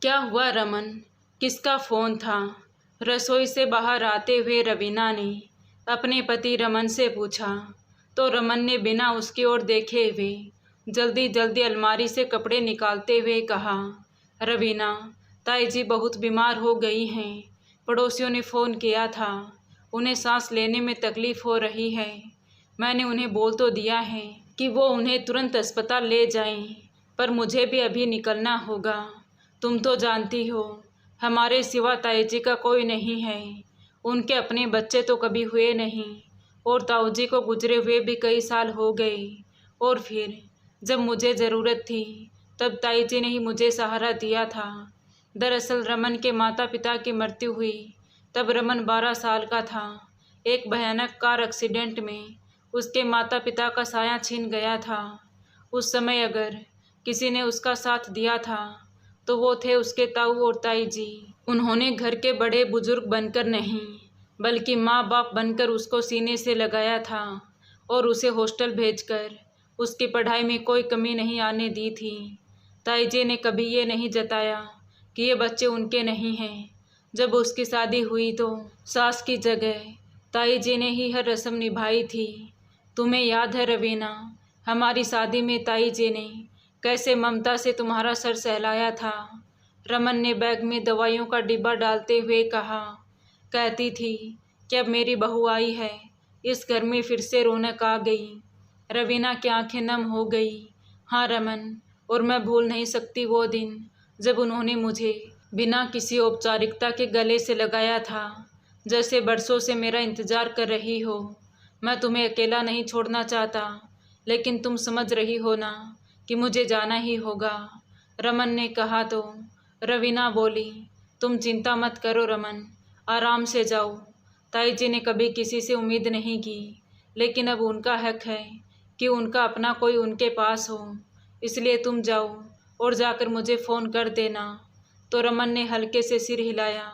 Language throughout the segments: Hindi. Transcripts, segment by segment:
क्या हुआ रमन? किसका फ़ोन था? रसोई से बाहर आते हुए रवीना ने अपने पति रमन से पूछा तो रमन ने बिना उसकी ओर देखे हुए जल्दी जल्दी अलमारी से कपड़े निकालते हुए कहा, रवीना, ताई जी बहुत बीमार हो गई हैं। पड़ोसियों ने फ़ोन किया था, उन्हें सांस लेने में तकलीफ़ हो रही है। मैंने उन्हें बोल तो दिया है कि वो उन्हें तुरंत अस्पताल ले जाएं, पर मुझे भी अभी निकलना होगा। तुम तो जानती हो, हमारे सिवा ताई जी का कोई नहीं है। उनके अपने बच्चे तो कभी हुए नहीं और ताऊ जी को गुजरे हुए भी कई साल हो गए। और फिर जब मुझे ज़रूरत थी तब ताई जी ने ही मुझे सहारा दिया था। दरअसल रमन के माता पिता की मृत्यु हुई तब रमन 12 साल का था। एक भयानक कार एक्सीडेंट में उसके माता पिता का साया छीन गया था। उस समय अगर किसी ने उसका साथ दिया था तो वो थे उसके ताऊ और ताई जी। उन्होंने घर के बड़े बुजुर्ग बनकर नहीं बल्कि माँ बाप बनकर उसको सीने से लगाया था और उसे हॉस्टल भेजकर उसकी पढ़ाई में कोई कमी नहीं आने दी थी। ताई जी ने कभी ये नहीं जताया कि ये बच्चे उनके नहीं हैं। जब उसकी शादी हुई तो सास की जगह ताई जी ने ही हर रस्म निभाई थी। तुम्हें याद है रवीना, हमारी शादी में ताई जी ने कैसे ममता से तुम्हारा सर सहलाया था? रमन ने बैग में दवाइयों का डिब्बा डालते हुए कहा। कहती थी कि अब मेरी बहू आई है, इस घर में फिर से रौनक आ गई। रवीना की आंखें नम हो गई। हाँ रमन, और मैं भूल नहीं सकती वो दिन जब उन्होंने मुझे बिना किसी औपचारिकता के गले से लगाया था, जैसे बरसों से मेरा इंतज़ार कर रही हो। मैं तुम्हें अकेला नहीं छोड़ना चाहता, लेकिन तुम समझ रही हो ना कि मुझे जाना ही होगा। रमन ने कहा तो रवीना बोली, तुम चिंता मत करो रमन, आराम से जाओ। ताई जी ने कभी किसी से उम्मीद नहीं की, लेकिन अब उनका हक है कि उनका अपना कोई उनके पास हो। इसलिए तुम जाओ और जाकर मुझे फ़ोन कर देना। तो रमन ने हल्के से सिर हिलाया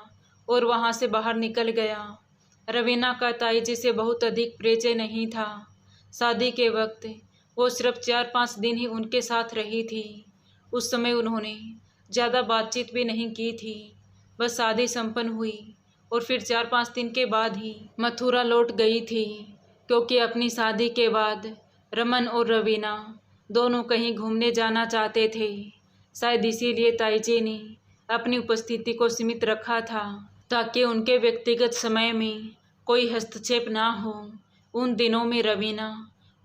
और वहाँ से बाहर निकल गया। रवीना का ताई जी से बहुत अधिक परिचय नहीं था। शादी के वक्त वो सिर्फ 4-5 दिन ही उनके साथ रही थी। उस समय उन्होंने ज़्यादा बातचीत भी नहीं की थी। बस शादी संपन्न हुई और फिर 4-5 दिन के बाद ही मथुरा लौट गई थी, क्योंकि अपनी शादी के बाद रमन और रवीना दोनों कहीं घूमने जाना चाहते थे। शायद इसीलिए ताई जी ने अपनी उपस्थिति को सीमित रखा था, ताकि उनके व्यक्तिगत समय में कोई हस्तक्षेप ना हो। उन दिनों में रवीना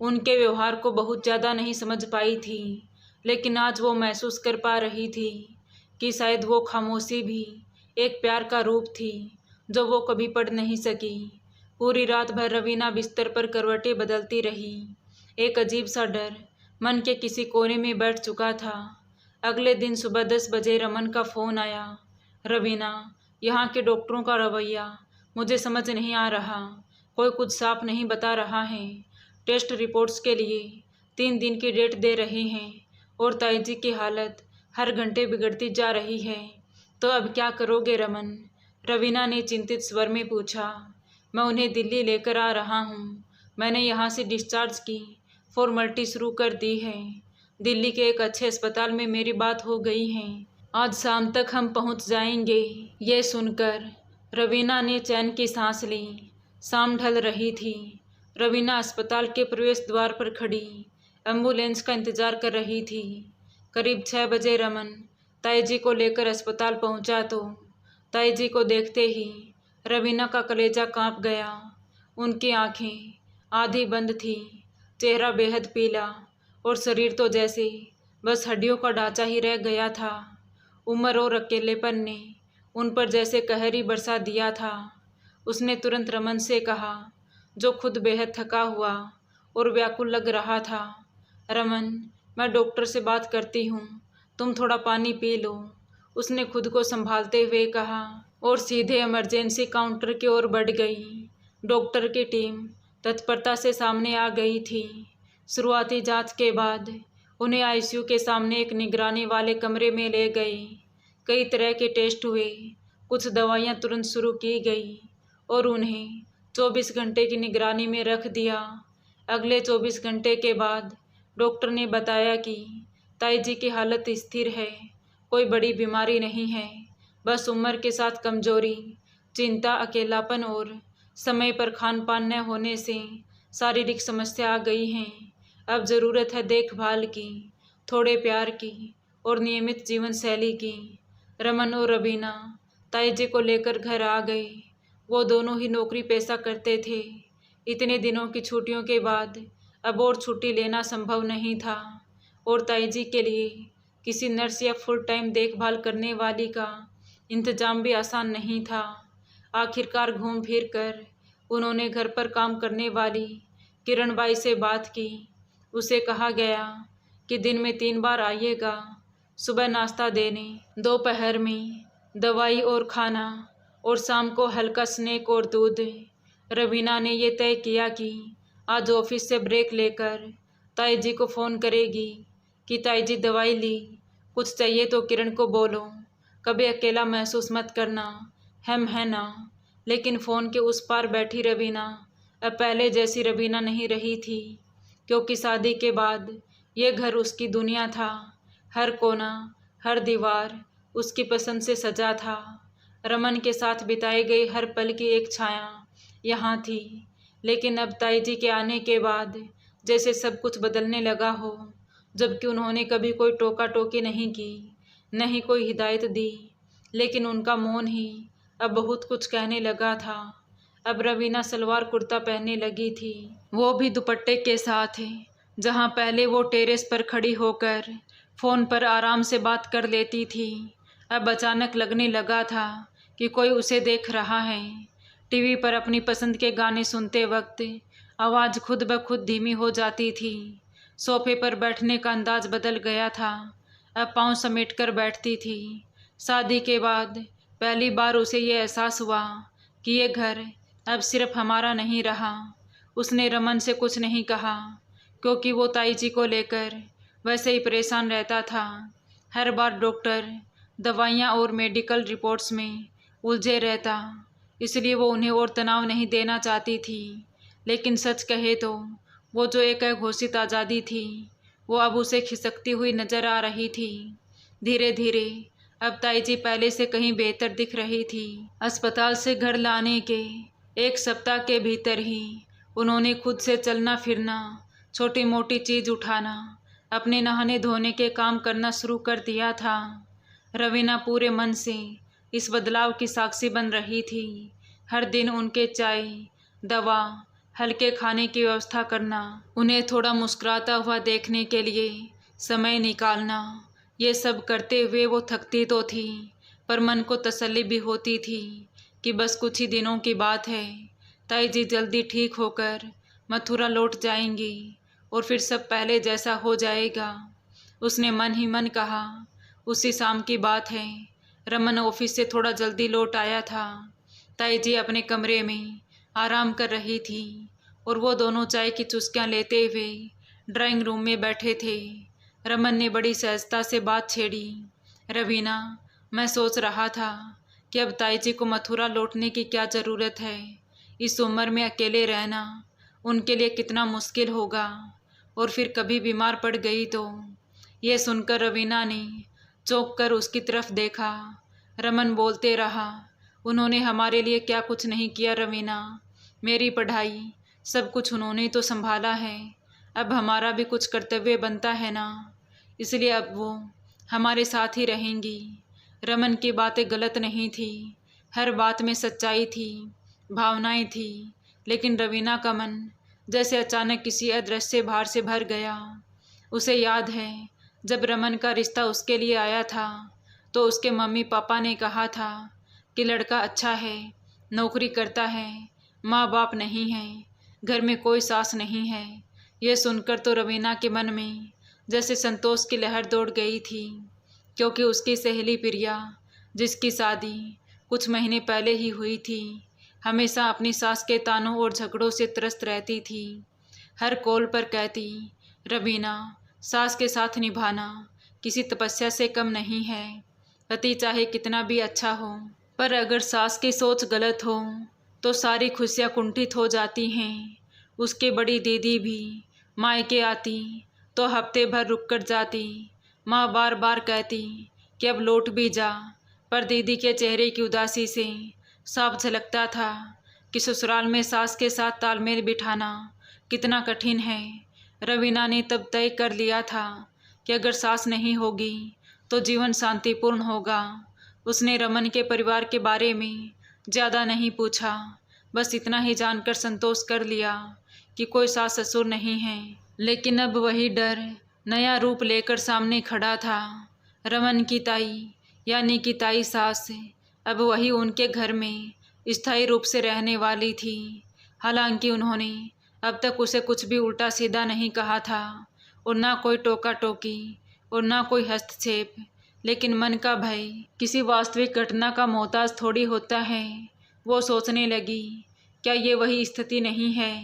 उनके व्यवहार को बहुत ज़्यादा नहीं समझ पाई थी, लेकिन आज वो महसूस कर पा रही थी कि शायद वो खामोशी भी एक प्यार का रूप थी जो वो कभी पढ़ नहीं सकी। पूरी रात भर रवीना बिस्तर पर करवटें बदलती रही। एक अजीब सा डर मन के किसी कोने में बैठ चुका था। अगले दिन सुबह 10 बजे रमन का फ़ोन आया। रवीना, यहाँ के डॉक्टरों का रवैया मुझे समझ नहीं आ रहा। कोई कुछ साफ नहीं बता रहा है। टेस्ट रिपोर्ट्स के लिए 3 दिन की डेट दे रहे हैं और ताई जी की हालत हर घंटे बिगड़ती जा रही है। तो अब क्या करोगे रमन? रवीना ने चिंतित स्वर में पूछा। मैं उन्हें दिल्ली लेकर आ रहा हूँ। मैंने यहाँ से डिस्चार्ज की फॉर्मेलिटी शुरू कर दी है। दिल्ली के एक अच्छे अस्पताल में मेरी बात हो गई है। आज शाम तक हम पहुँच जाएंगे। ये सुनकर रवीना ने चैन की सांस ली। शाम ढल रही थी। रवीना अस्पताल के प्रवेश द्वार पर खड़ी एम्बुलेंस का इंतज़ार कर रही थी। करीब 6 बजे रमन ताई जी को लेकर अस्पताल पहुंचा तो ताई जी को देखते ही रवीना का कलेजा कांप गया। उनकी आंखें आधी बंद थी, चेहरा बेहद पीला और शरीर तो जैसे बस हड्डियों का ढांचा ही रह गया था। उम्र और अकेलेपन ने उन पर जैसे कहर ही बरसा दिया था। उसने तुरंत रमन से कहा, जो खुद बेहद थका हुआ और व्याकुल लग रहा था, रमन, मैं डॉक्टर से बात करती हूँ, तुम थोड़ा पानी पी लो। उसने खुद को संभालते हुए कहा और सीधे इमरजेंसी काउंटर की ओर बढ़ गई। डॉक्टर की टीम तत्परता से सामने आ गई थी। शुरुआती जांच के बाद उन्हें आईसीयू के सामने एक निगरानी वाले कमरे में ले गए। कई तरह के टेस्ट हुए, कुछ दवाइयाँ तुरंत शुरू की गई और उन्हें 24 घंटे की निगरानी में रख दिया। अगले 24 घंटे के बाद डॉक्टर ने बताया कि ताई जी की हालत स्थिर है कोई बड़ी बीमारी नहीं है, बस उम्र के साथ कमजोरी, चिंता, अकेलापन और समय पर खान पान न होने से शारीरिक समस्या आ गई हैं। अब ज़रूरत है देखभाल की, थोड़े प्यार की और नियमित जीवन शैली की। रमन और रवीना ताई जी को लेकर घर आ गए। वो दोनों ही नौकरी पेशा करते थे। इतने दिनों की छुट्टियों के बाद अब और छुट्टी लेना संभव नहीं था और ताई जी के लिए किसी नर्स या फुल टाइम देखभाल करने वाली का इंतजाम भी आसान नहीं था। आखिरकार घूम फिर कर उन्होंने घर पर काम करने वाली किरण बाई से बात की। उसे कहा गया कि दिन में 3 बार आइएगा, सुबह नाश्ता देने, दोपहर में दवाई और खाना और शाम को हल्का स्नैक और दूध। रवीना ने यह तय किया कि आज ऑफिस से ब्रेक लेकर ताई जी को फ़ोन करेगी कि ताई जी दवाई ली, कुछ चाहिए तो किरण को बोलो, कभी अकेला महसूस मत करना, हम है ना। लेकिन फ़ोन के उस पार बैठी रवीना अब पहले जैसी रवीना नहीं रही थी, क्योंकि शादी के बाद ये घर उसकी दुनिया था। हर कोना, हर दीवार उसकी पसंद से सजा था। रमन के साथ बिताए गए हर पल की एक छाया यहाँ थी। लेकिन अब ताई जी के आने के बाद जैसे सब कुछ बदलने लगा हो, जबकि उन्होंने कभी कोई टोका टोकी नहीं की, नहीं कोई हिदायत दी, लेकिन उनका मौन ही अब बहुत कुछ कहने लगा था। अब रवीना सलवार कुर्ता पहनने लगी थी, वो भी दुपट्टे के साथ। जहाँ पहले वो टेरेस पर खड़ी होकर फ़ोन पर आराम से बात कर लेती थी, अब अचानक लगने लगा था कि कोई उसे देख रहा है। टीवी पर अपनी पसंद के गाने सुनते वक्त आवाज़ खुद ब खुद धीमी हो जाती थी। सोफे पर बैठने का अंदाज बदल गया था, अब पाँव समेटकर बैठती थी। शादी के बाद पहली बार उसे ये एहसास हुआ कि ये घर अब सिर्फ हमारा नहीं रहा। उसने रमन से कुछ नहीं कहा, क्योंकि वो ताई जी को लेकर वैसे ही परेशान रहता था। हर बार डॉक्टर, दवाइयाँ और मेडिकल रिपोर्ट्स में उलझे रहता, इसलिए वो उन्हें और तनाव नहीं देना चाहती थी। लेकिन सच कहे तो वो जो एक घोषित आज़ादी थी, वो अब उसे खिसकती हुई नजर आ रही थी। धीरे धीरे अब ताई जी पहले से कहीं बेहतर दिख रही थी। अस्पताल से घर लाने के 1 सप्ताह के भीतर ही उन्होंने खुद से चलना फिरना, छोटी मोटी चीज़ उठाना, अपने नहाने धोने के काम करना शुरू कर दिया था। रवीना पूरे मन से इस बदलाव की साक्षी बन रही थी। हर दिन उनके चाय, दवा, हल्के खाने की व्यवस्था करना, उन्हें थोड़ा मुस्कुराता हुआ देखने के लिए समय निकालना, ये सब करते हुए वो थकती तो थी, पर मन को तसल्ली भी होती थी कि बस कुछ ही दिनों की बात है, ताई जी जल्दी ठीक होकर मथुरा लौट जाएंगी और फिर सब पहले जैसा हो जाएगा। उसने मन ही मन कहा। उसी शाम की बात है, रमन ऑफिस से थोड़ा जल्दी लौट आया था। ताई जी अपने कमरे में आराम कर रही थी और वो दोनों चाय की चुस्कियां लेते हुए ड्राइंग रूम में बैठे थे। रमन ने बड़ी सहजता से बात छेड़ी। रवीना, मैं सोच रहा था कि अब ताई जी को मथुरा लौटने की क्या ज़रूरत है। इस उम्र में अकेले रहना उनके लिए कितना मुश्किल होगा, और फिर कभी बीमार पड़ गई तो। यह सुनकर रवीना ने चौंक कर उसकी तरफ देखा। रमन बोलते रहा, उन्होंने हमारे लिए क्या कुछ नहीं किया रवीना, मेरी पढ़ाई, सब कुछ उन्होंने तो संभाला है। अब हमारा भी कुछ कर्तव्य बनता है ना, इसलिए अब वो हमारे साथ ही रहेंगी। रमन की बातें गलत नहीं थी, हर बात में सच्चाई थी, भावनाएं थी, लेकिन रवीना का मन जैसे अचानक किसी अदृश्य भार से भर गया। उसे याद है, जब रमन का रिश्ता उसके लिए आया था तो उसके मम्मी पापा ने कहा था कि लड़का अच्छा है, नौकरी करता है, माँ बाप नहीं है, घर में कोई सास नहीं है। यह सुनकर तो रवीना के मन में जैसे संतोष की लहर दौड़ गई थी, क्योंकि उसकी सहेली प्रिया, जिसकी शादी कुछ महीने पहले ही हुई थी, हमेशा अपनी सास के तानों और झगड़ों से त्रस्त रहती थी। हर कॉल पर कहती, रवीना, सास के साथ निभाना किसी तपस्या से कम नहीं है। पति चाहे कितना भी अच्छा हो, पर अगर सास की सोच गलत हो तो सारी खुशियाँ कुंठित हो जाती हैं। उसकी बड़ी दीदी भी मायके आती तो हफ्ते भर रुक कर जाती। माँ बार बार कहती कि अब लौट भी जा, पर दीदी के चेहरे की उदासी से साफ झलकता था कि ससुराल में सास के साथ तालमेल बिठाना कितना कठिन है। रवीना ने तब तय कर लिया था कि अगर सास नहीं होगी तो जीवन शांतिपूर्ण होगा। उसने रमन के परिवार के बारे में ज़्यादा नहीं पूछा, बस इतना ही जानकर संतोष कर लिया कि कोई सास ससुर नहीं है। लेकिन अब वही डर नया रूप लेकर सामने खड़ा था। रमन की ताई यानी कि ताई सास अब वही उनके घर में स्थायी रूप से रहने वाली थी। हालांकि उन्होंने अब तक उसे कुछ भी उल्टा सीधा नहीं कहा था और ना कोई टोका टोकी और ना कोई हस्तक्षेप, लेकिन मन का भय किसी वास्तविक घटना का मोहताज थोड़ी होता है। वो सोचने लगी, क्या ये वही स्थिति नहीं है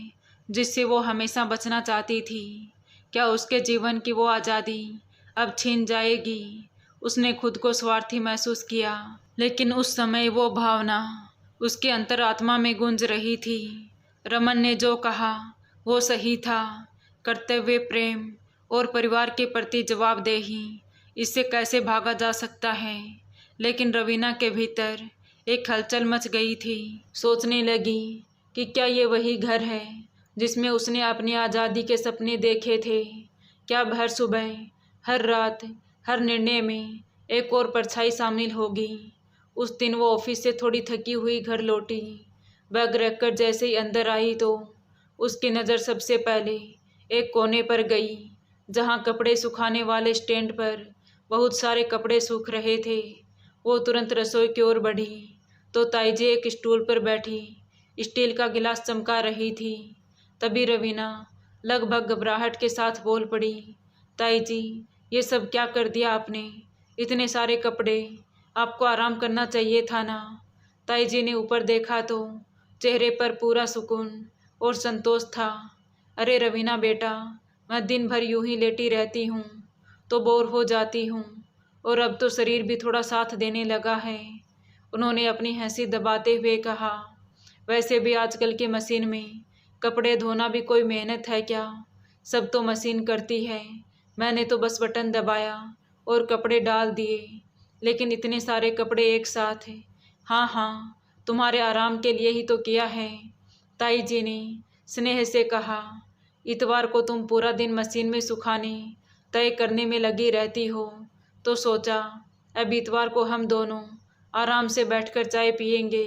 जिससे वो हमेशा बचना चाहती थी? क्या उसके जीवन की वो आज़ादी अब छीन जाएगी? उसने खुद को स्वार्थी महसूस किया, लेकिन उस समय वो भावना उसके अंतरात्मा में गूंज रही थी। रमन ने जो कहा वो सही था। कर्तव्य, प्रेम और परिवार के प्रति जवाबदेही, इससे कैसे भागा जा सकता है? लेकिन रवीना के भीतर एक हलचल मच गई थी। सोचने लगी कि क्या ये वही घर है जिसमें उसने अपनी आज़ादी के सपने देखे थे? क्या अब हर सुबह, हर रात, हर निर्णय में एक और परछाई शामिल होगी? उस दिन वो ऑफिस से थोड़ी थकी हुई घर लौटी। बैग रखकर जैसे ही अंदर आई तो उसकी नज़र सबसे पहले एक कोने पर गई जहां कपड़े सुखाने वाले स्टैंड पर बहुत सारे कपड़े सूख रहे थे। वो तुरंत रसोई की ओर बढ़ी तो ताईजी एक स्टूल पर बैठी स्टील का गिलास चमका रही थी। तभी रवीना लगभग घबराहट के साथ बोल पड़ी, ताईजी, ये सब क्या कर दिया आपने? इतने सारे कपड़े, आपको आराम करना चाहिए था ना। ताईजी ने ऊपर देखा तो चेहरे पर पूरा सुकून और संतोष था। अरे रवीना बेटा, मैं दिन भर यूं ही लेटी रहती हूँ तो बोर हो जाती हूँ, और अब तो शरीर भी थोड़ा साथ देने लगा है। उन्होंने अपनी हंसी दबाते हुए कहा, वैसे भी आजकल की मशीन में कपड़े धोना भी कोई मेहनत है क्या? सब तो मशीन करती है। मैंने तो बस बटन दबाया और कपड़े डाल दिए। लेकिन इतने सारे कपड़े एक साथ हैं? हाँ हाँ, तुम्हारे आराम के लिए ही तो किया है। ताई जी ने स्नेह से कहा, इतवार को तुम पूरा दिन मशीन में सुखाने तय करने में लगी रहती हो, तो सोचा अब इतवार को हम दोनों आराम से बैठकर चाय पियेंगे।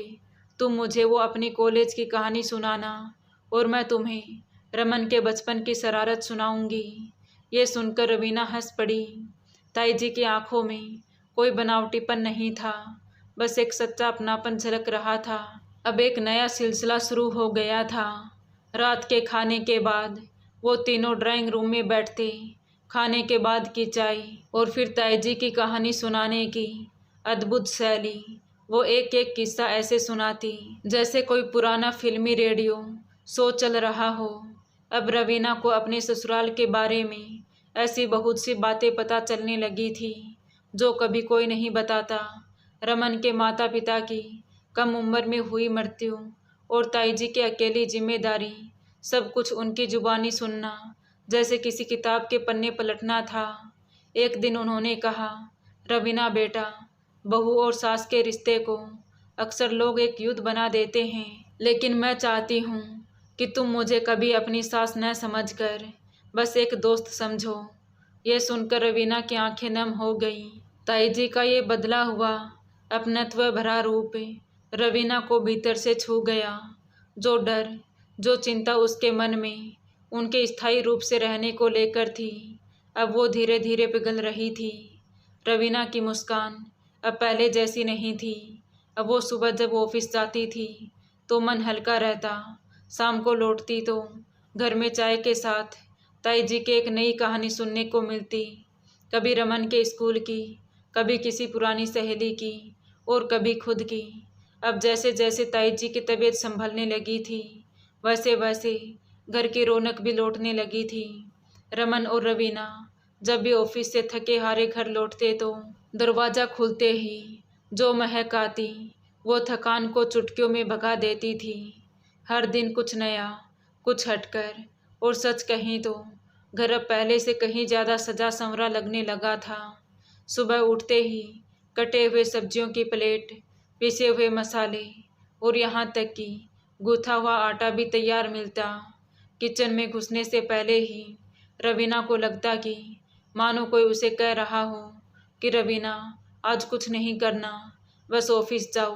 तुम मुझे वो अपनी कॉलेज की कहानी सुनाना और मैं तुम्हें रमन के बचपन की शरारत सुनाऊंगी। ये सुनकर रवीना हंस पड़ी। ताई जी की आंखों में कोई बनावटीपन नहीं था, बस एक सच्चा अपनापन झलक रहा था। अब एक नया सिलसिला शुरू हो गया था। रात के खाने के बाद वो तीनों ड्राइंग रूम में बैठते, खाने के बाद की चाय और फिर ताई जी की कहानी सुनाने की अद्भुत शैली। वो एक एक किस्सा ऐसे सुनाती जैसे कोई पुराना फिल्मी रेडियो शो चल रहा हो। अब रवीना को अपने ससुराल के बारे में ऐसी बहुत सी बातें पता चलने लगी थी जो कभी कोई नहीं बताता। रमन के माता पिता की कम उम्र में हुई मृत्यु और ताईजी की अकेली जिम्मेदारी, सब कुछ उनकी जुबानी सुनना जैसे किसी किताब के पन्ने पलटना था। एक दिन उन्होंने कहा, रवीना बेटा, बहू और सास के रिश्ते को अक्सर लोग एक युद्ध बना देते हैं, लेकिन मैं चाहती हूँ कि तुम मुझे कभी अपनी सास न समझकर बस एक दोस्त समझो। ये सुनकर रवीना की आंखें नम हो गईं। ताईजी का ये बदला हुआ अपनत्व भरा रूप रवीना को भीतर से छू गया। जो डर, जो चिंता उसके मन में उनके स्थायी रूप से रहने को लेकर थी, अब वो धीरे धीरे पिघल रही थी। रवीना की मुस्कान अब पहले जैसी नहीं थी। अब वो सुबह जब ऑफिस जाती थी तो मन हल्का रहता, शाम को लौटती तो घर में चाय के साथ ताई जी की एक नई कहानी सुनने को मिलती। कभी रमन के स्कूल की, कभी किसी पुरानी सहेली की और कभी खुद की। अब जैसे जैसे ताई जी की तबीयत संभलने लगी थी, वैसे वैसे घर की रौनक भी लौटने लगी थी। रमन और रवीना जब भी ऑफिस से थके हारे घर लौटते तो दरवाज़ा खुलते ही जो महक आती वो थकान को चुटकियों में भगा देती थी। हर दिन कुछ नया, कुछ हटकर, और सच कहीं तो घर अब पहले से कहीं ज़्यादा सजा संवरा लगने लगा था। सुबह उठते ही कटे हुए सब्जियों की प्लेट, पिसे हुए मसाले और यहाँ तक कि गूथा हुआ आटा भी तैयार मिलता। किचन में घुसने से पहले ही रवीना को लगता कि मानो कोई उसे कह रहा हो कि रवीना, आज कुछ नहीं करना, बस ऑफिस जाओ।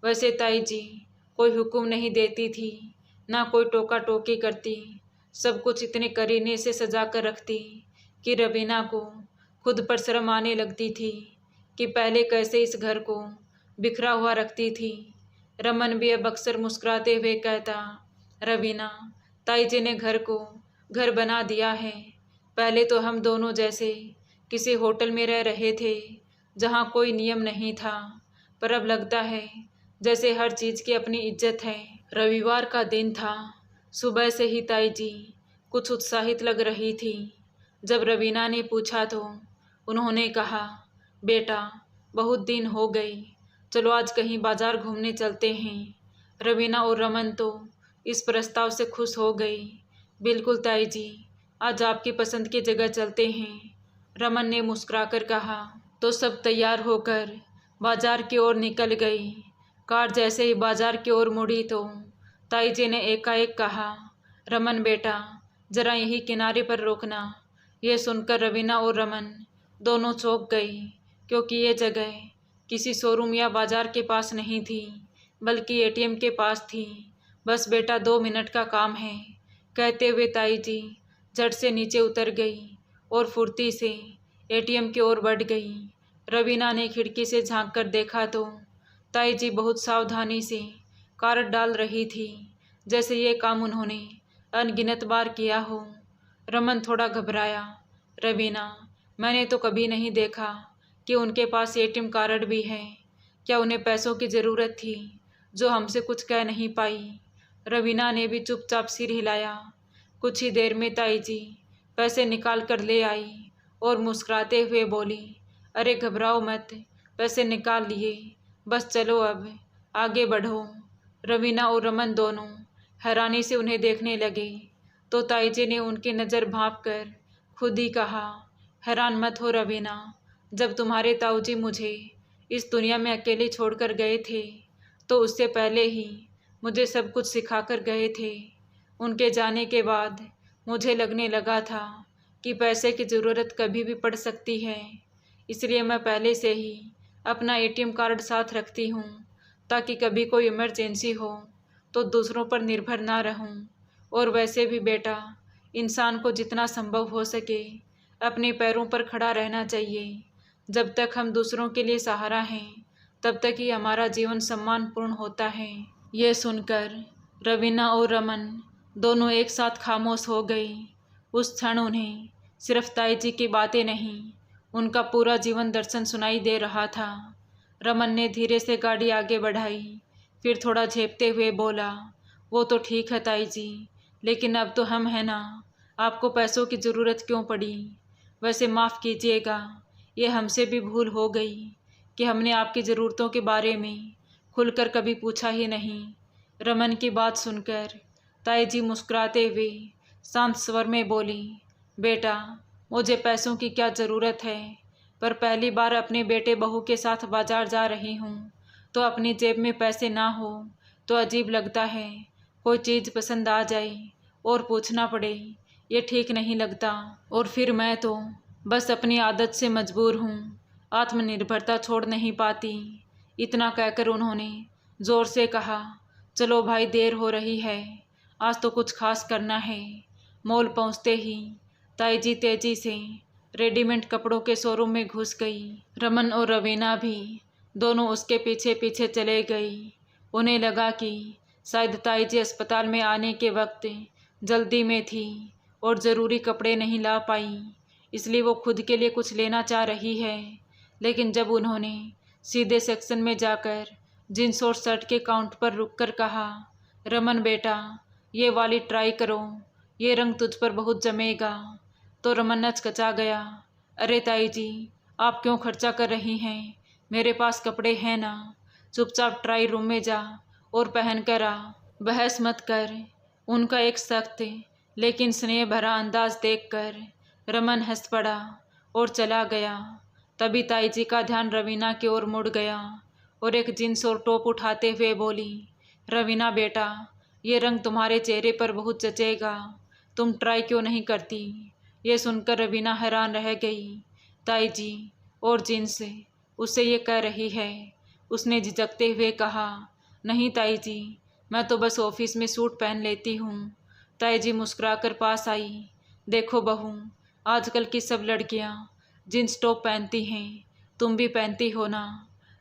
वैसे ताई जी कोई हुक्म नहीं देती थी, ना कोई टोका टोकी करती, सब कुछ इतने करीने से सजा कर रखती कि रवीना को खुद पर शर्म आने लगती थी कि पहले कैसे इस घर को बिखरा हुआ रखती थी। रमन भी अब अक्सर मुस्कुराते हुए कहता, रवीना, ताई जी ने घर को घर बना दिया है। पहले तो हम दोनों जैसे किसी होटल में रह रहे थे जहाँ कोई नियम नहीं था, पर अब लगता है जैसे हर चीज़ की अपनी इज्जत है। रविवार का दिन था। सुबह से ही ताई जी कुछ उत्साहित लग रही थी। जब रवीना ने पूछा तो उन्होंने कहा, बेटा, बहुत दिन हो गए, चलो आज कहीं बाजार घूमने चलते हैं। रवीना और रमन तो इस प्रस्ताव से खुश हो गई। बिल्कुल ताई जी, आज आपकी पसंद की जगह चलते हैं, रमन ने मुस्कुराकर कहा। तो सब तैयार होकर बाजार की ओर निकल गई। कार जैसे ही बाजार की ओर मुड़ी तो ताई जी ने एकाएक कहा, रमन बेटा, जरा यही किनारे पर रोकना। यह सुनकर रवीना और रमन दोनों चौंक गई, क्योंकि ये जगह किसी शोरूम या बाजार के पास नहीं थी, बल्कि एटीएम के पास थी। बस बेटा, 2 मिनट का काम है, कहते हुए ताई जी झट से नीचे उतर गई और फुर्ती से एटीएम की ओर बढ़ गई। रवीना ने खिड़की से झांक कर देखा तो ताई जी बहुत सावधानी से कार्ड डाल रही थी, जैसे ये काम उन्होंने अनगिनत बार किया हो। रमन थोड़ा घबराया। रवीना, मैंने तो कभी नहीं देखा कि उनके पास एटीएम कार्ड भी है। क्या उन्हें पैसों की ज़रूरत थी जो हमसे कुछ कह नहीं पाई? रवीना ने भी चुपचाप सिर हिलाया। कुछ ही देर में ताई जी पैसे निकाल कर ले आई और मुस्कुराते हुए बोली, अरे घबराओ मत, पैसे निकाल लिए, बस चलो अब आगे बढ़ो। रवीना और रमन दोनों हैरानी से उन्हें देखने लगे तो ताई जी ने उनकी नज़र भांप कर खुद ही कहा, हैरान मत हो रवीना, जब तुम्हारे ताऊ जी मुझे इस दुनिया में अकेले छोड़कर गए थे तो उससे पहले ही मुझे सब कुछ सिखा कर गए थे। उनके जाने के बाद मुझे लगने लगा था कि पैसे की ज़रूरत कभी भी पड़ सकती है, इसलिए मैं पहले से ही अपना एटीएम कार्ड साथ रखती हूँ, ताकि कभी कोई इमरजेंसी हो तो दूसरों पर निर्भर ना रहूँ। और वैसे भी बेटा, इंसान को जितना संभव हो सके अपने पैरों पर खड़ा रहना चाहिए। जब तक हम दूसरों के लिए सहारा हैं, तब तक ही हमारा जीवन सम्मानपूर्ण होता है। यह सुनकर रवीना और रमन दोनों एक साथ खामोश हो गए। उस क्षण उन्हें सिर्फ ताई जी की बातें नहीं, उनका पूरा जीवन दर्शन सुनाई दे रहा था। रमन ने धीरे से गाड़ी आगे बढ़ाई, फिर थोड़ा झेपते हुए बोला, वो तो ठीक है ताई जी, लेकिन अब तो हम हैं ना, आपको पैसों की ज़रूरत क्यों पड़ी? वैसे माफ़ कीजिएगा, ये हमसे भी भूल हो गई कि हमने आपकी ज़रूरतों के बारे में खुलकर कभी पूछा ही नहीं। रमन की बात सुनकर ताई जी मुस्कुराते हुए शांत स्वर में बोली, बेटा, मुझे पैसों की क्या ज़रूरत है, पर पहली बार अपने बेटे बहू के साथ बाजार जा रही हूँ, तो अपनी जेब में पैसे ना हो तो अजीब लगता है। कोई चीज़ पसंद आ जाए और पूछना पड़े, ये ठीक नहीं लगता। और फिर मैं तो बस अपनी आदत से मजबूर हूँ, आत्मनिर्भरता छोड़ नहीं पाती। इतना कहकर उन्होंने ज़ोर से कहा, चलो भाई, देर हो रही है, आज तो कुछ खास करना है। मॉल पहुँचते ही ताई जी तेजी से रेडीमेड कपड़ों के शोरूम में घुस गई। रमन और रवीना भी दोनों उसके पीछे पीछे चले गई। उन्हें लगा कि शायद ताई जी अस्पताल में आने के वक्त जल्दी में थी और ज़रूरी कपड़े नहीं ला पाई, इसलिए वो खुद के लिए कुछ लेना चाह रही है। लेकिन जब उन्होंने सीधे सेक्शन में जाकर जीन्स और शर्ट के काउंट पर रुककर कहा, रमन बेटा, ये वाली ट्राई करो, ये रंग तुझ पर बहुत जमेगा, तो रमन हचकचा गया। अरे ताई जी, आप क्यों खर्चा कर रही हैं, मेरे पास कपड़े हैं ना, चुपचाप ट्राई रूम में जा और पहन कर आ। बहस मत कर। उनका एक सख्त लेकिन स्नेह भरा अंदाज देखकर रमन हंस पड़ा और चला गया। तभी ताई जी का ध्यान रवीना की ओर मुड़ गया और एक जींस और टॉप उठाते हुए बोली, रवीना बेटा, ये रंग तुम्हारे चेहरे पर बहुत जचेगा, तुम ट्राई क्यों नहीं करती। ये सुनकर रवीना हैरान रह गई। ताई जी और जींस उससे ये कह रही है। उसने झिझकते हुए कहा, नहीं ताई जी, मैं तो बस ऑफिस में सूट पहन लेती हूँ। ताई जी मुस्कुराकर पास आई। देखो बहू, आजकल की सब लड़कियाँ जींस टॉप पहनती हैं, तुम भी पहनती हो ना।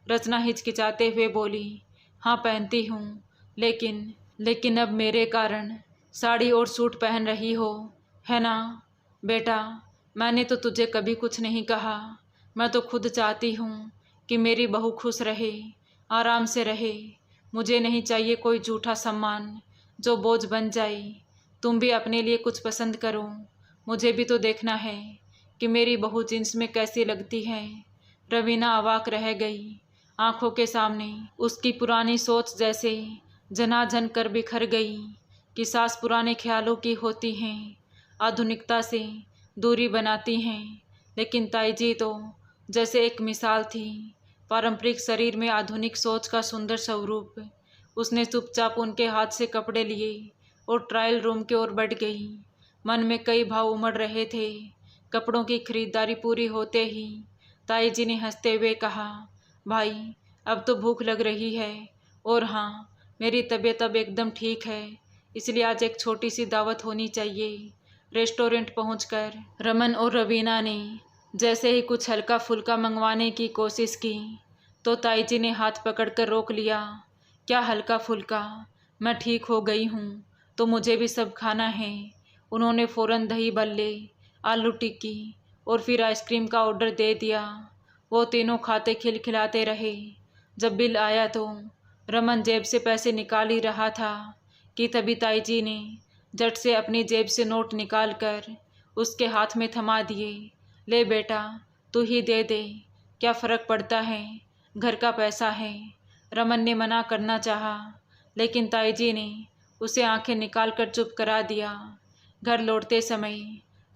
रचना हिचकिचाते हुए बोली, हाँ पहनती हूँ, लेकिन अब मेरे कारण साड़ी और सूट पहन रही हो, है ना। बेटा, मैंने तो तुझे कभी कुछ नहीं कहा। मैं तो खुद चाहती हूँ कि मेरी बहू खुश रहे, आराम से रहे। मुझे नहीं चाहिए कोई झूठा सम्मान जो बोझ बन जाए। तुम भी अपने लिए कुछ पसंद करो। मुझे भी तो देखना है कि मेरी बहू जींस में कैसी लगती है। रवीना अवाक रह गई। आंखों के सामने उसकी पुरानी सोच जैसे झनाझन कर बिखर गई कि सास पुराने ख्यालों की होती हैं, आधुनिकता से दूरी बनाती हैं। लेकिन ताई जी तो जैसे एक मिसाल थी, पारंपरिक शरीर में आधुनिक सोच का सुंदर स्वरूप। उसने चुपचाप उनके हाथ से कपड़े लिए और ट्रायल रूम की ओर बढ़ गई। मन में कई भाव उमड़ रहे थे। कपड़ों की खरीदारी पूरी होते ही ताई जी ने हंसते हुए कहा, भाई अब तो भूख लग रही है, और हाँ, मेरी तबीयत अब एकदम ठीक है, इसलिए आज एक छोटी सी दावत होनी चाहिए। रेस्टोरेंट पहुंचकर रमन और रवीना ने जैसे ही कुछ हल्का फुल्का मंगवाने की कोशिश की तो ताई जी ने हाथ पकड़कर रोक लिया। क्या हल्का फुल्का, मैं ठीक हो गई हूँ तो मुझे भी सब खाना है। उन्होंने फ़ौरन दही बल्ले, आलू टिक्की और फिर आइसक्रीम का ऑर्डर दे दिया। वो तीनों खाते खिलखिलाते रहे। जब बिल आया तो रमन जेब से पैसे निकाल ही रहा था कि तभी ताई जी ने झट से अपनी जेब से नोट निकाल कर उसके हाथ में थमा दिए। ले बेटा, तू ही दे दे, क्या फ़र्क पड़ता है, घर का पैसा है। रमन ने मना करना चाहा, लेकिन ताई जी ने उसे आंखें निकाल कर चुप करा दिया। घर लौटते समय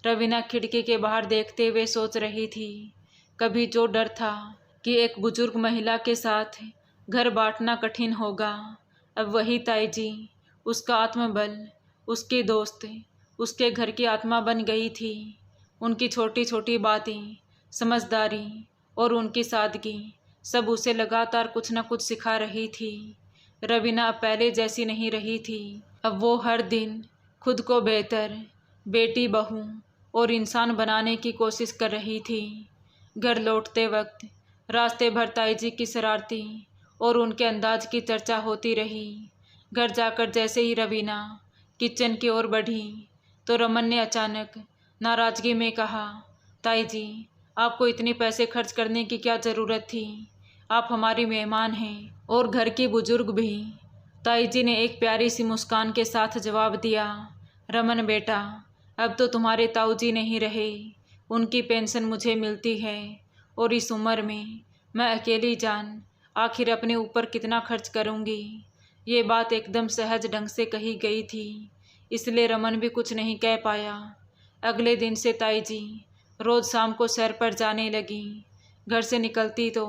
रवीना खिड़की के बाहर देखते हुए सोच रही थी, कभी जो डर था कि एक बुजुर्ग महिला के साथ घर बांटना कठिन होगा, अब वही ताई जी, उसका आत्मबल, उसकी दोस्त, उसके घर की आत्मा बन गई थी। उनकी छोटी छोटी बातें, समझदारी और उनकी सादगी सब उसे लगातार कुछ न कुछ सिखा रही थी। रवीना अब पहले जैसी नहीं रही थी। अब वो हर दिन खुद को बेहतर बेटी, बहू और इंसान बनाने की कोशिश कर रही थी। घर लौटते वक्त रास्ते भर ताई जी की शरारती और उनके अंदाज की चर्चा होती रही। घर जाकर जैसे ही रवीना किचन की ओर बढ़ी तो रमन ने अचानक नाराज़गी में कहा, ताई जी, आपको इतने पैसे खर्च करने की क्या ज़रूरत थी, आप हमारी मेहमान हैं और घर की बुजुर्ग भी। ताई जी ने एक प्यारी सी मुस्कान के साथ जवाब दिया, रमन बेटा, अब तो तुम्हारे ताऊ जी नहीं रहे, उनकी पेंशन मुझे मिलती है और इस उम्र में मैं अकेली जान आखिर अपने ऊपर कितना खर्च करूँगी। ये बात एकदम सहज ढंग से कही गई थी, इसलिए रमन भी कुछ नहीं कह पाया। अगले दिन से ताई जी रोज़ शाम को सैर पर जाने लगी। घर से निकलती तो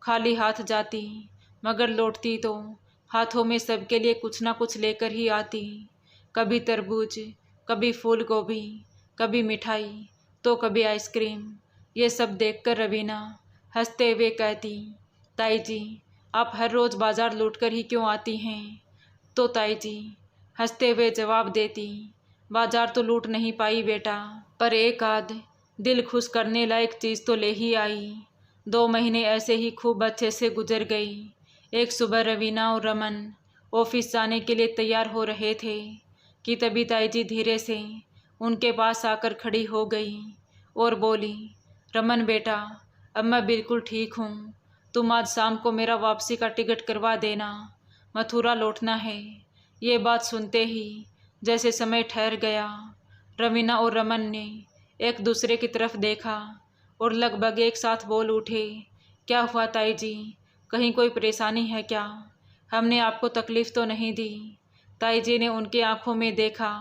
खाली हाथ जाती, मगर लौटती तो हाथों में सबके लिए कुछ ना कुछ लेकर ही आती। कभी तरबूज, कभी फूल गोभी, कभी मिठाई तो कभी आइसक्रीम। ये सब देखकर रवीना हंसते हुए कहती, ताई जी, आप हर रोज़ बाज़ार लूटकर ही क्यों आती हैं। तो ताई जी हंसते हुए जवाब देती, बाजार तो लूट नहीं पाई बेटा, पर एक आध दिल खुश करने लायक चीज़ तो ले ही आई। 2 महीने ऐसे ही खूब अच्छे से गुजर गई। एक सुबह रवीना और रमन ऑफिस जाने के लिए तैयार हो रहे थे कि तभी ताई जी धीरे से उनके पास आकर खड़ी हो गई और बोली, रमन बेटा, अब मैं बिल्कुल ठीक हूँ, तुम आज शाम को मेरा वापसी का टिकट करवा देना, मथुरा लौटना है। ये बात सुनते ही जैसे समय ठहर गया। रवीना और रमन ने एक दूसरे की तरफ देखा और लगभग एक साथ बोल उठे, क्या हुआ ताई जी, कहीं कोई परेशानी है क्या, हमने आपको तकलीफ़ तो नहीं दी। ताई जी ने उनकी आंखों में देखा,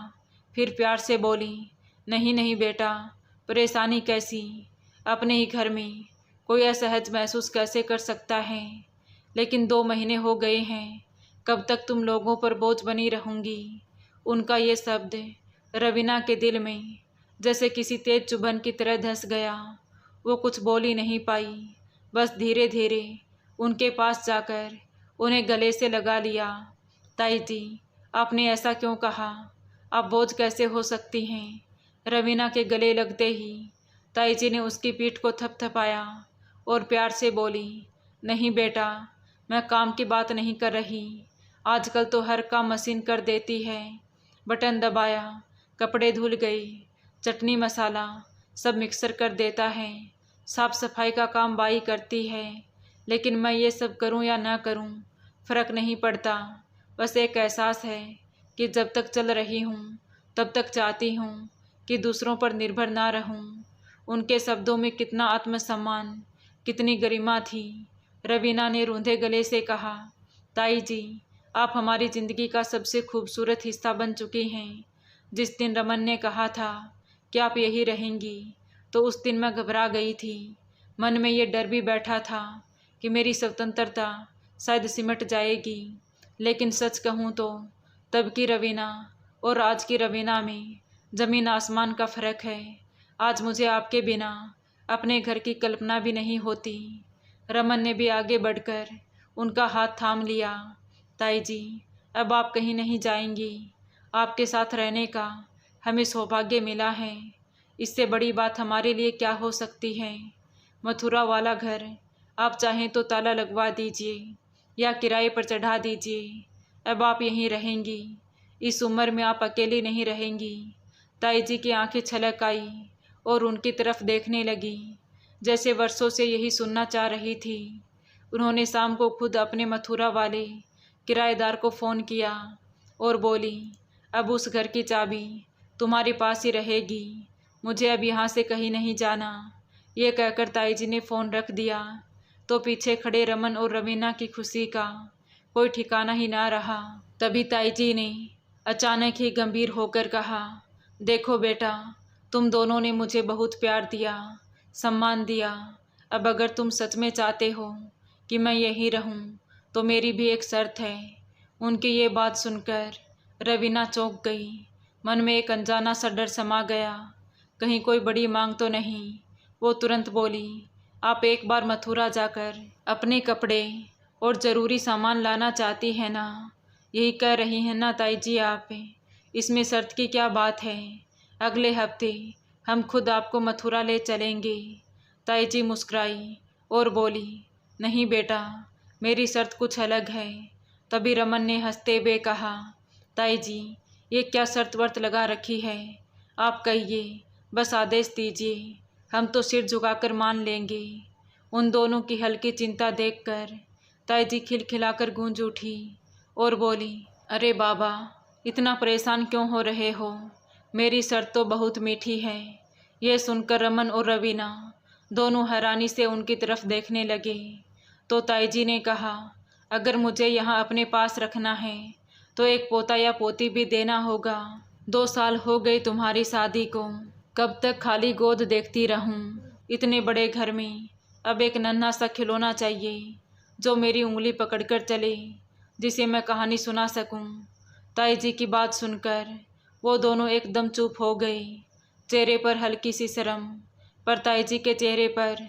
फिर प्यार से बोली, नहीं नहीं बेटा, परेशानी कैसी, अपने ही घर में कोई असहज महसूस कैसे कर सकता है। लेकिन 2 महीने हो गए हैं, कब तक तुम लोगों पर बोझ बनी रहूंगी। उनका ये शब्द रवीना के दिल में जैसे किसी तेज चुभन की तरह धंस गया। वो कुछ बोल ही नहीं पाई, बस धीरे धीरे उनके पास जाकर उन्हें गले से लगा लिया। ताई जी, आपने ऐसा क्यों कहा? आप बोझ कैसे हो सकती हैं? रवीना के गले लगते ही ताई जी ने उसकी पीठ को थपथपाया और प्यार से बोली, नहीं बेटा, मैं काम की बात नहीं कर रही। आजकल तो हर काम मशीन कर देती है। बटन दबाया, कपड़े धुल गए, चटनी मसाला सब मिक्सर कर देता है। साफ सफाई का काम बाई करती है। लेकिन मैं ये सब करूं या ना करूं, फ़र्क नहीं पड़ता। बस एक एहसास है कि जब तक चल रही हूँ तब तक चाहती हूँ कि दूसरों पर निर्भर ना रहूं। उनके शब्दों में कितना आत्मसम्मान, कितनी गरिमा थी। रवीना ने रूंधे गले से कहा, ताई जी, आप हमारी ज़िंदगी का सबसे खूबसूरत हिस्सा बन चुकी हैं। जिस दिन रमन ने कहा था कि आप यही रहेंगी, तो उस दिन मैं घबरा गई थी। मन में ये डर भी बैठा था कि मेरी स्वतंत्रता शायद सिमट जाएगी। लेकिन सच कहूँ तो तब की रवीना और आज की रवीना में ज़मीन आसमान का फ़र्क है। आज मुझे आपके बिना अपने घर की कल्पना भी नहीं होती। रमन ने भी आगे बढ़कर उनका हाथ थाम लिया। ताई जी, अब आप कहीं नहीं जाएंगी। आपके साथ रहने का हमें सौभाग्य मिला है। इससे बड़ी बात हमारे लिए क्या हो सकती है। मथुरा वाला घर आप चाहें तो ताला लगवा दीजिए या किराए पर चढ़ा दीजिए। अब आप यहीं रहेंगी। इस उम्र में आप अकेली नहीं रहेंगी। ताई जी की आंखें छलक आई और उनकी तरफ देखने लगी, जैसे वर्षों से यही सुनना चाह रही थी। उन्होंने शाम को खुद अपने मथुरा वाले किराएदार को फ़ोन किया और बोली, अब उस घर की चाबी तुम्हारे पास ही रहेगी। मुझे अब यहाँ से कहीं नहीं जाना। ये कहकर ताई जी ने फ़ोन रख दिया तो पीछे खड़े रमन और रवीना की खुशी का कोई ठिकाना ही ना रहा। तभी ताई जी ने अचानक ही गंभीर होकर कहा, देखो बेटा, तुम दोनों ने मुझे बहुत प्यार दिया, सम्मान दिया। अब अगर तुम सच में चाहते हो कि मैं यहीं रहूं, तो मेरी भी एक शर्त है। उनकी ये बात सुनकर रवीना चौंक गई। मन में एक अनजाना सा डर समा गया, कहीं कोई बड़ी मांग तो नहीं। वो तुरंत बोली, आप एक बार मथुरा जाकर अपने कपड़े और ज़रूरी सामान लाना चाहती हैं ना? यही कह रही हैं ना ताई जी आप? इसमें शर्त की क्या बात है? अगले हफ्ते हम खुद आपको मथुरा ले चलेंगे। ताई जी मुस्कुराई और बोली, नहीं बेटा, मेरी शर्त कुछ अलग है। तभी रमन ने हंसते हुए कहा, ताई जी, ये क्या शर्त वर्त लगा रखी है? आप कहिए, बस आदेश दीजिए, हम तो सिर झुकाकर मान लेंगे। उन दोनों की हल्की चिंता देखकर ताई जी खिलखिलाकर गूंज उठी और बोली, अरे बाबा, इतना परेशान क्यों हो रहे हो? मेरी शर्त तो बहुत मीठी है। यह सुनकर रमन और रवीना दोनों हैरानी से उनकी तरफ देखने लगे। तो ताई जी ने कहा, अगर मुझे यहाँ अपने पास रखना है तो एक पोता या पोती भी देना होगा। 2 साल हो गए तुम्हारी शादी को, कब तक खाली गोद देखती रहूं? इतने बड़े घर में अब एक नन्हा सा खिलौना चाहिए जो मेरी उंगली पकड़कर चले, जिसे मैं कहानी सुना सकूं। ताई जी की बात सुनकर वो दोनों एकदम चुप हो गए, चेहरे पर हल्की सी शर्म। पर ताई जी के चेहरे पर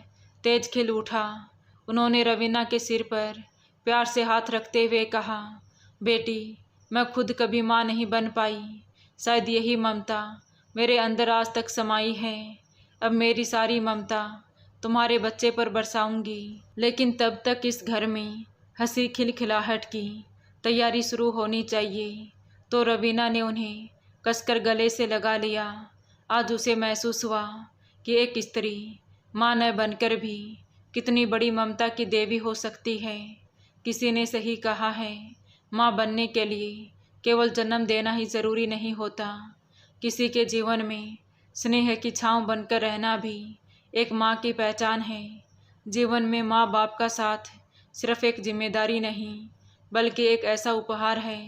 तेज खिल उठा। उन्होंने रवीना के सिर पर प्यार से हाथ रखते हुए कहा, बेटी, मैं खुद कभी माँ नहीं बन पाई। शायद यही ममता मेरे अंदर आज तक समाई है। अब मेरी सारी ममता तुम्हारे बच्चे पर बरसाऊंगी। लेकिन तब तक इस घर में हंसी खिलखिलाहट की तैयारी शुरू होनी चाहिए। तो रवीना ने उन्हें कसकर गले से लगा लिया। आज उसे महसूस हुआ कि एक स्त्री माँ न बनकर भी कितनी बड़ी ममता की देवी हो सकती है। किसी ने सही कहा है, माँ बनने के लिए केवल जन्म देना ही ज़रूरी नहीं होता। किसी के जीवन में स्नेह की छाँव बनकर रहना भी एक माँ की पहचान है। जीवन में माँ बाप का साथ सिर्फ एक जिम्मेदारी नहीं, बल्कि एक ऐसा उपहार है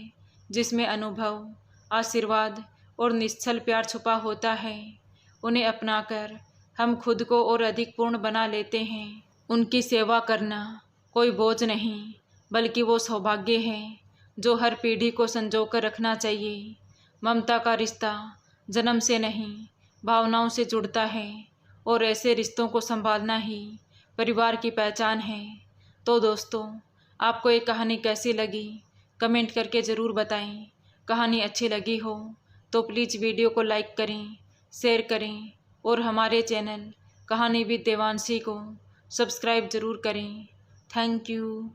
जिसमें अनुभव, आशीर्वाद और निश्चल प्यार छुपा होता है। उन्हें अपनाकर हम खुद को और अधिक पूर्ण बना लेते हैं। उनकी सेवा करना कोई बोझ नहीं, बल्कि वो सौभाग्य है जो हर पीढ़ी को संजो कर रखना चाहिए। ममता का रिश्ता जन्म से नहीं, भावनाओं से जुड़ता है, और ऐसे रिश्तों को संभालना ही परिवार की पहचान है। तो दोस्तों, आपको ये कहानी कैसी लगी कमेंट करके ज़रूर बताएं। कहानी अच्छी लगी हो तो प्लीज़ वीडियो को लाइक करें, शेयर करें, और हमारे चैनल कहानी विद देवांशी को सब्सक्राइब ज़रूर करें। Thank you.